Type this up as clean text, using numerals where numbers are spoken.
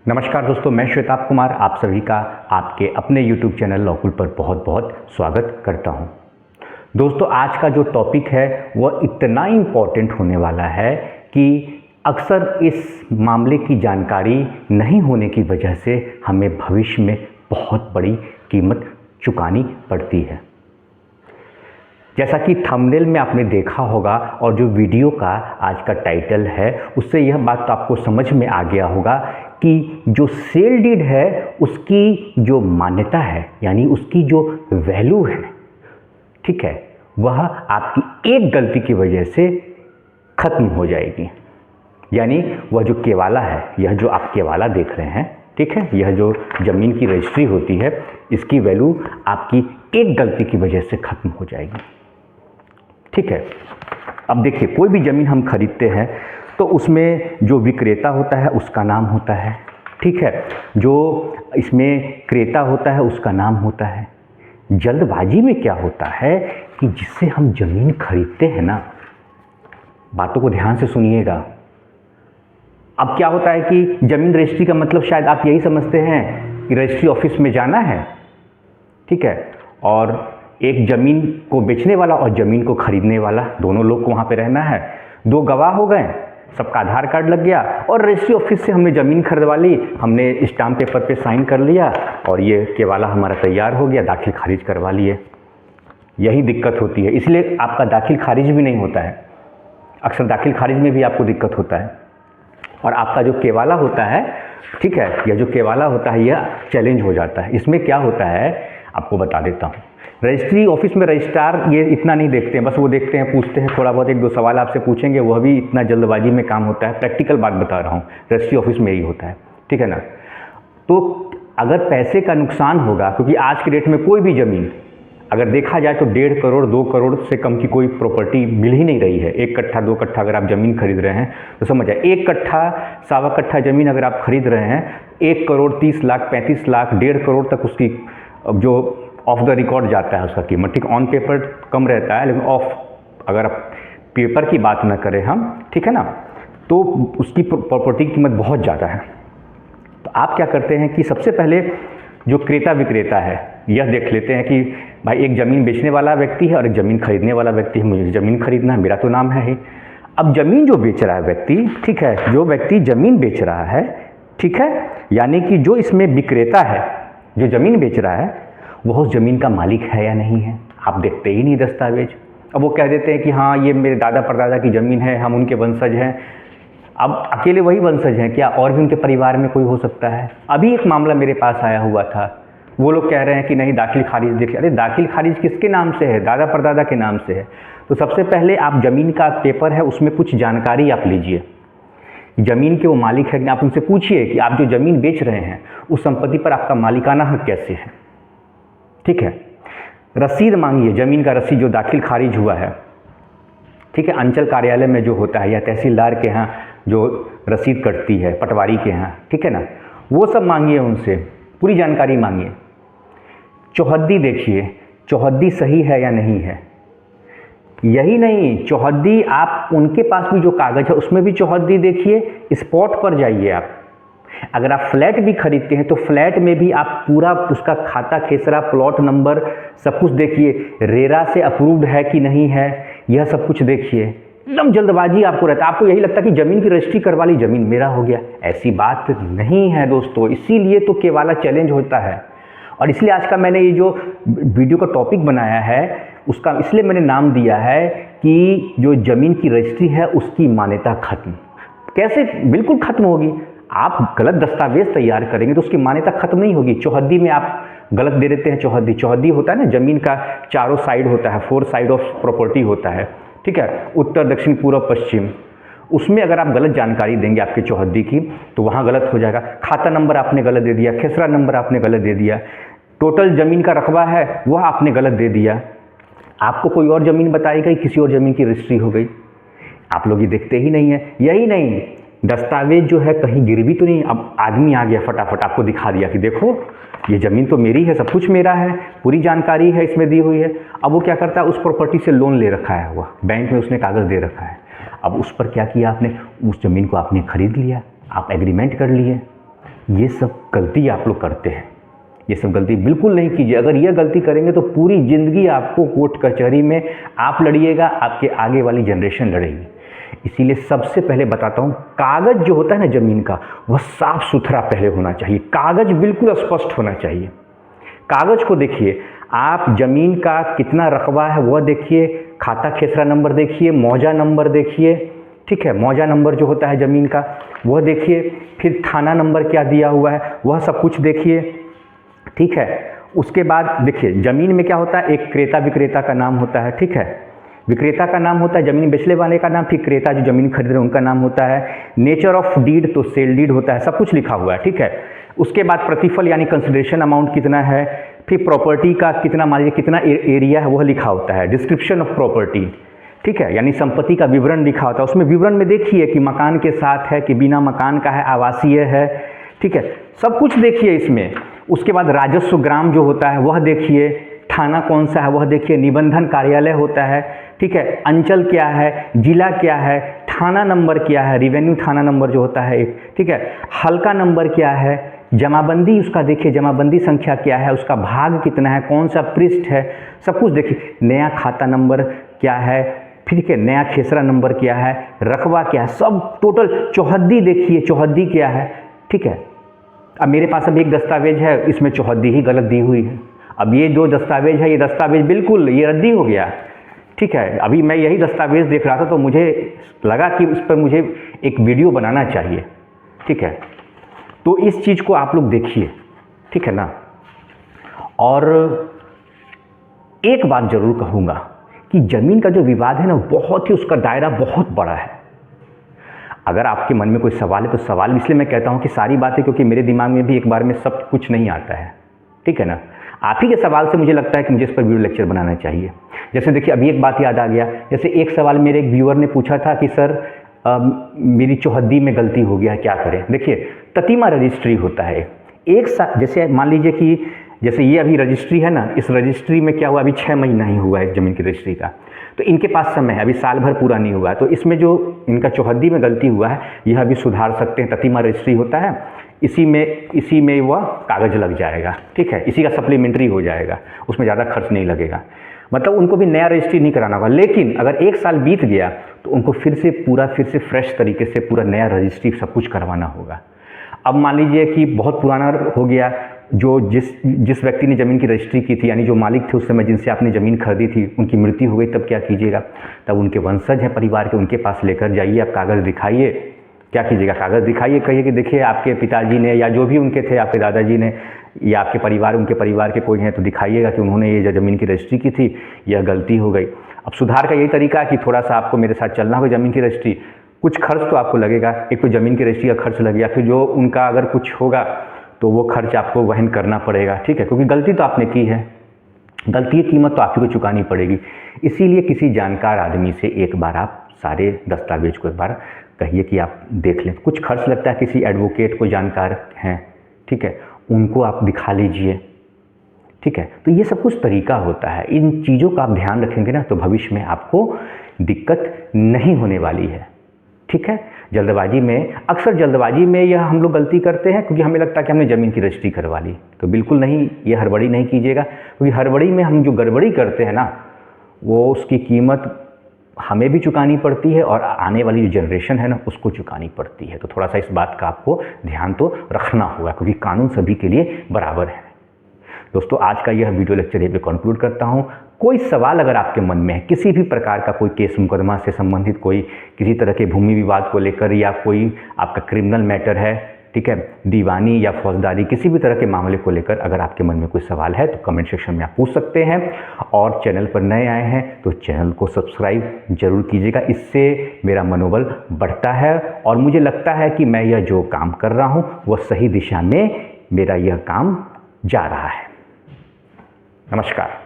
नमस्कार दोस्तों, मैं श्वेताब कुमार आप सभी का आपके अपने YouTube चैनल लॉकुल पर बहुत बहुत स्वागत करता हूं। दोस्तों, आज का जो टॉपिक है वह इतना इम्पोर्टेंट होने वाला है कि अक्सर इस मामले की जानकारी नहीं होने की वजह से हमें भविष्य में बहुत बड़ी कीमत चुकानी पड़ती है। जैसा कि थंबनेल में आपने देखा होगा और जो वीडियो का आज का टाइटल है उससे यह बात तो आपको समझ में आ गया होगा कि जो सेल डीड है उसकी जो मान्यता है यानी उसकी जो वैल्यू है, ठीक है, वह आपकी एक गलती की वजह से ख़त्म हो जाएगी। यानी वह जो केवाला है, यह जो आप केवाला देख रहे हैं, ठीक है, यह जो ज़मीन की रजिस्ट्री होती है इसकी वैल्यू आपकी एक गलती की वजह से ख़त्म हो जाएगी। ठीक है। अब देखिए, कोई भी ज़मीन हम खरीदते हैं तो उसमें जो विक्रेता होता है उसका नाम होता है, ठीक है, जो इसमें क्रेता होता है उसका नाम होता है। जल्दबाजी में क्या होता है कि जिससे हम ज़मीन खरीदते हैं ना, बातों को ध्यान से सुनिएगा। अब क्या होता है कि ज़मीन रजिस्ट्री का मतलब शायद आप यही समझते हैं कि रजिस्ट्री ऑफिस में जाना है, ठीक है, और एक ज़मीन को बेचने वाला और ज़मीन को खरीदने वाला दोनों लोग को वहाँ पे रहना है। दो गवाह हो गए, सबका आधार कार्ड लग गया और रजिस्ट्री ऑफिस से हमने ज़मीन खरीदवा ली, हमने स्टाम्प पेपर पे साइन कर लिया और ये केवाला हमारा तैयार हो गया, दाखिल खारिज करवा लिए। यही दिक्कत होती है, इसलिए आपका दाखिल खारिज भी नहीं होता है। अक्सर दाखिल खारिज में भी आपको दिक्कत होता है। और आपका जो केवाला होता है, ठीक है, यह जो केवाला होता है यह चैलेंज हो जाता है। इसमें क्या होता है आपको बता देता हूँ। रजिस्ट्री ऑफिस में रजिस्ट्रार ये इतना नहीं देखते हैं, बस वो देखते हैं, पूछते हैं, थोड़ा बहुत एक दो सवाल आपसे पूछेंगे, वह भी इतना जल्दबाजी में काम होता है। प्रैक्टिकल बात बता रहा हूँ, रजिस्ट्री ऑफिस में ही होता है, ठीक है ना। तो अगर पैसे का नुकसान होगा, क्योंकि आज के डेट में कोई भी ज़मीन अगर देखा जाए तो 1.5 करोड़ 2 करोड़ से कम की कोई प्रॉपर्टी मिल ही नहीं रही है। 1 कट्ठा 2 कट्ठा अगर आप ज़मीन खरीद रहे हैं तो समझ जाए, 1 कट्ठा सवा कट्ठा ज़मीन अगर आप खरीद रहे हैं, 1 करोड़ 30 लाख 35 लाख 1.5 करोड़ तक उसकी जो ऑफ द रिकॉर्ड जाता है उसका कीमत, ठीक। ऑन पेपर कम रहता है, लेकिन ऑफ अगर आप पेपर की बात ना करें हम, ठीक है ना, तो उसकी प्रॉपर्टी की कीमत बहुत ज़्यादा है। तो आप क्या करते हैं कि सबसे पहले जो क्रेता विक्रेता है यह देख लेते हैं कि भाई एक ज़मीन बेचने वाला व्यक्ति है और एक ज़मीन खरीदने वाला व्यक्ति है। मुझे ज़मीन खरीदना है, मेरा तो नाम है ही। अब ज़मीन जो बेच रहा है व्यक्ति, ठीक है, जो व्यक्ति ज़मीन बेच रहा है, ठीक है, यानी कि जो इसमें विक्रेता है, जो ज़मीन बेच रहा है, वह उस ज़मीन का मालिक है या नहीं है। आप देखते ही नहीं दस्तावेज। अब वो कह देते हैं कि हाँ ये मेरे दादा परदादा की ज़मीन है, हम उनके वंशज हैं। अब अकेले वही वंशज हैं क्या, और भी उनके परिवार में कोई हो सकता है? अभी एक मामला मेरे पास आया हुआ था, वो लोग कह रहे हैं कि नहीं दाखिल खारिज देखिए। अरे दाखिल खारिज किसके नाम से है? दादा परदादा के नाम से है। तो सबसे पहले आप ज़मीन का पेपर है उसमें कुछ जानकारी आप लीजिए, ज़मीन के वो मालिक है कि आप उनसे पूछिए कि आप जो ज़मीन बेच रहे हैं उस संपत्ति पर आपका मालिकाना हक कैसे है, ठीक है। रसीद मांगिए, ज़मीन का रसीद जो दाखिल खारिज हुआ है, ठीक है, अंचल कार्यालय में जो होता है या तहसीलदार के यहाँ जो रसीद कटती है, पटवारी के यहाँ, ठीक है ना, वो सब मांगिए, उनसे पूरी जानकारी मांगिए। चौहद्दी देखिए, चौहद्दी सही है या नहीं है। यही नहीं, चौहद्दी आप उनके पास भी जो कागज़ है उसमें भी चौहद्दी देखिए, स्पॉट पर जाइए आप। अगर आप फ्लैट भी खरीदते हैं तो फ्लैट में भी आप पूरा उसका खाता खेसरा, प्लॉट नंबर सब कुछ देखिए, रेरा से अप्रूव्ड है कि नहीं है, यह सब कुछ देखिए। एकदम जल्दबाजी आपको रहता है, आपको यही लगता है कि ज़मीन की रजिस्ट्री करवा ली, ज़मीन मेरा हो गया। ऐसी बात नहीं है दोस्तों, इसीलिए तो केवाला चैलेंज होता है। और इसलिए आज का मैंने ये जो वीडियो का टॉपिक बनाया है उसका इसलिए मैंने नाम दिया है कि जो ज़मीन की रजिस्ट्री है उसकी मान्यता खत्म। कैसे? बिल्कुल खत्म होगी। आप गलत दस्तावेज तैयार करेंगे तो उसकी मान्यता खत्म नहीं होगी। चौहद्दी में आप गलत दे देते हैं, चौहद्दी, चौहद्दी होता है ना, ज़मीन का चारों साइड होता है, 4 साइड ऑफ प्रॉपर्टी होता है, ठीक है, उत्तर दक्षिण पूर्व पश्चिम। उसमें अगर आप गलत जानकारी देंगे आपके चौहद्दी की तो वहाँ गलत हो जाएगा। खाता नंबर आपने गलत दे दिया, खेसरा नंबर आपने गलत दे दिया, टोटल ज़मीन का रकबा है वह आपने गलत दे दिया, आपको कोई और ज़मीन बताई गई, किसी और ज़मीन की रजिस्ट्री हो गई। आप लोग ये देखते ही नहीं है। यही नहीं, दस्तावेज जो है कहीं गिरवी तो नहीं। अब आदमी आ गया फटाफट आपको दिखा दिया कि देखो ये ज़मीन तो मेरी है, सब कुछ मेरा है, पूरी जानकारी है इसमें दी हुई है। अब वो क्या करता है, उस प्रॉपर्टी से लोन ले रखा है, हुआ बैंक में उसने कागज़ दे रखा है। अब उस पर क्या किया आपने, उस ज़मीन को आपने खरीद लिया, आप एग्रीमेंट कर लिए, ये सब गलती आप लोग करते हैं। ये सब गलती बिल्कुल नहीं कीजिए। अगर यह गलती करेंगे तो पूरी ज़िंदगी आपको कोर्ट कचहरी में आप लड़िएगा, आपके आगे वाली जनरेशन लड़ेगी। इसीलिए सबसे पहले बताता हूँ, कागज़ जो होता है ना ज़मीन का, वह साफ़ सुथरा पहले होना चाहिए। कागज़ बिल्कुल स्पष्ट होना चाहिए। कागज़ को देखिए, आप ज़मीन का कितना रकबा है वह देखिए, खाता खेसरा नंबर देखिए, मौजा नंबर देखिए, ठीक है, मौजा नंबर जो होता है ज़मीन का वह देखिए, फिर थाना नंबर क्या दिया हुआ है वह सब कुछ देखिए, ठीक है। उसके बाद देखिए ज़मीन में क्या होता है, एक क्रेता विक्रेता का नाम होता है, ठीक है, विक्रेता का नाम होता है, ज़मीन बेचने वाले का नाम, फिर क्रेता जो ज़मीन खरीद रहे हैं उनका नाम होता है। नेचर ऑफ डीड तो सेल डीड होता है, सब कुछ लिखा हुआ है, ठीक है। उसके बाद प्रतिफल यानी कंसिडरेशन अमाउंट कितना है, फिर प्रॉपर्टी का कितना, मान लीजिए कितना एरिया है वह लिखा होता है। डिस्क्रिप्शन ऑफ प्रॉपर्टी, ठीक है, यानी संपत्ति का विवरण लिखा होता है। उसमें विवरण में देखिए कि मकान के साथ है कि बिना मकान का है, आवासीय है, ठीक है, सब कुछ देखिए इसमें। उसके बाद राजस्व ग्राम जो होता है वह देखिए, थाना कौन सा है वह देखिए, निबंधन कार्यालय होता है, ठीक है, अंचल क्या है, जिला क्या है, थाना नंबर क्या है, रिवेन्यू थाना नंबर जो होता है एक, ठीक है, हल्का नंबर क्या है, जमाबंदी उसका देखिए, जमाबंदी संख्या क्या है, उसका भाग कितना है, कौन सा पृष्ठ है, सब कुछ देखिए। नया खाता नंबर क्या है, ठीक है, नया खेसरा नंबर क्या है, रकबा क्या है, सब टोटल चौहद्दी देखिए, चौहद्दी क्या है, ठीक है। अब मेरे पास अब एक दस्तावेज है, इसमें चौहद्दी ही गलत दी हुई है। अब ये जो दस्तावेज है, ये दस्तावेज बिल्कुल ये रद्दी हो गया, ठीक है। अभी मैं यही दस्तावेज देख रहा था तो मुझे लगा कि उस पर मुझे एक वीडियो बनाना चाहिए, ठीक है। तो इस चीज़ को आप लोग देखिए, ठीक है ना। और एक बात ज़रूर कहूँगा कि ज़मीन का जो विवाद है ना, बहुत ही उसका दायरा बहुत बड़ा है। अगर आपके मन में कोई सवाल है तो सवाल इसलिए मैं कहता हूँ कि सारी बातें, क्योंकि मेरे दिमाग में भी एक बार में सब कुछ नहीं आता है, ठीक है ना। आप ही के सवाल से मुझे लगता है कि मुझे इस पर वीडियो लेक्चर बनाना चाहिए। जैसे देखिए अभी एक बात याद आ गया, जैसे एक सवाल मेरे एक व्यूअर ने पूछा था कि सर मेरी चौहद्दी में गलती हो गया, क्या करें। देखिए ततीमा रजिस्ट्री होता है एक साथ, जैसे मान लीजिए कि जैसे ये अभी रजिस्ट्री है ना, इस रजिस्ट्री में क्या हुआ, अभी 6 महीना ही हुआ है ज़मीन की रजिस्ट्री का, तो इनके पास समय है, अभी साल भर पूरा नहीं हुआ है। तो इसमें जो इनका चौहद्दी में गलती हुआ है यह अभी सुधार सकते हैं। ततीमा रजिस्ट्री होता है, इसी में वह कागज़ लग जाएगा, ठीक है, इसी का सप्लीमेंट्री हो जाएगा, उसमें ज़्यादा खर्च नहीं लगेगा। मतलब उनको भी नया रजिस्ट्री नहीं कराना होगा। लेकिन अगर 1 साल बीत गया तो उनको फिर से फ्रेश तरीके से पूरा नया रजिस्ट्री सब कुछ करवाना होगा। अब मान लीजिए कि बहुत पुराना हो गया, जो जिस व्यक्ति ने ज़मीन की रजिस्ट्री की थी, यानी जो मालिक थे उस समय जिनसे आपने ज़मीन खरीदी थी, उनकी मृत्यु हो गई, तब क्या कीजिएगा। तब उनके वंशज हैं परिवार के, उनके पास लेकर जाइए, आप कागज़ दिखाइए। क्या कीजिएगा, कागज़ दिखाइए, कहिए कि देखिए आपके पिताजी ने या जो भी उनके थे, आपके दादाजी ने या आपके परिवार, उनके परिवार के कोई हैं तो दिखाइएगा कि उन्होंने ये जो ज़मीन की रजिस्ट्री की थी यह गलती हो गई। अब सुधार का यही तरीका है कि थोड़ा सा आपको मेरे साथ चलना होगा। ज़मीन की रजिस्ट्री कुछ खर्च तो आपको लगेगा, एक तो ज़मीन की रजिस्ट्री का खर्च लग गया, फिर जो उनका अगर कुछ होगा तो वो खर्च आपको वहन करना पड़ेगा, ठीक है, क्योंकि गलती तो आपने की है, गलती की कीमत तो आप ही को चुकानी पड़ेगी। इसीलिए किसी जानकार आदमी से एक बार आप सारे दस्तावेज को एक बार कहिए कि आप देख लें। कुछ खर्च लगता है, किसी एडवोकेट को जानकार हैं, ठीक है, उनको आप दिखा लीजिए, ठीक है। तो ये सब कुछ तरीका होता है, इन चीज़ों का आप ध्यान रखेंगे ना तो भविष्य में आपको दिक्कत नहीं होने वाली है, ठीक है। जल्दबाजी में, अक्सर जल्दबाजी में यह हम लोग गलती करते हैं क्योंकि हमें लगता है कि हमने ज़मीन की रजिस्ट्री करवा ली। तो बिल्कुल नहीं, ये हड़बड़ी नहीं कीजिएगा, क्योंकि हड़बड़ी में हम जो गड़बड़ी करते हैं ना, वो उसकी कीमत हमें भी चुकानी पड़ती है और आने वाली जो जनरेशन है ना उसको चुकानी पड़ती है। तो थोड़ा सा इस बात का आपको ध्यान तो रखना होगा, क्योंकि कानून सभी के लिए बराबर है। दोस्तों आज का यह वीडियो लेक्चर यहीं पे कंक्लूड करता हूँ। कोई सवाल अगर आपके मन में है, किसी भी प्रकार का कोई केस मुकदमा से संबंधित, कोई किसी तरह के भूमि विवाद को लेकर, या कोई आपका क्रिमिनल मैटर है, ठीक है, दीवानी या फौजदारी, किसी भी तरह के मामले को लेकर अगर आपके मन में कोई सवाल है तो कमेंट सेक्शन में आप पूछ सकते हैं। और चैनल पर नए आए हैं तो चैनल को सब्सक्राइब जरूर कीजिएगा, इससे मेरा मनोबल बढ़ता है और मुझे लगता है कि मैं यह जो काम कर रहा हूँ वह सही दिशा में मेरा यह काम जा रहा है। नमस्कार।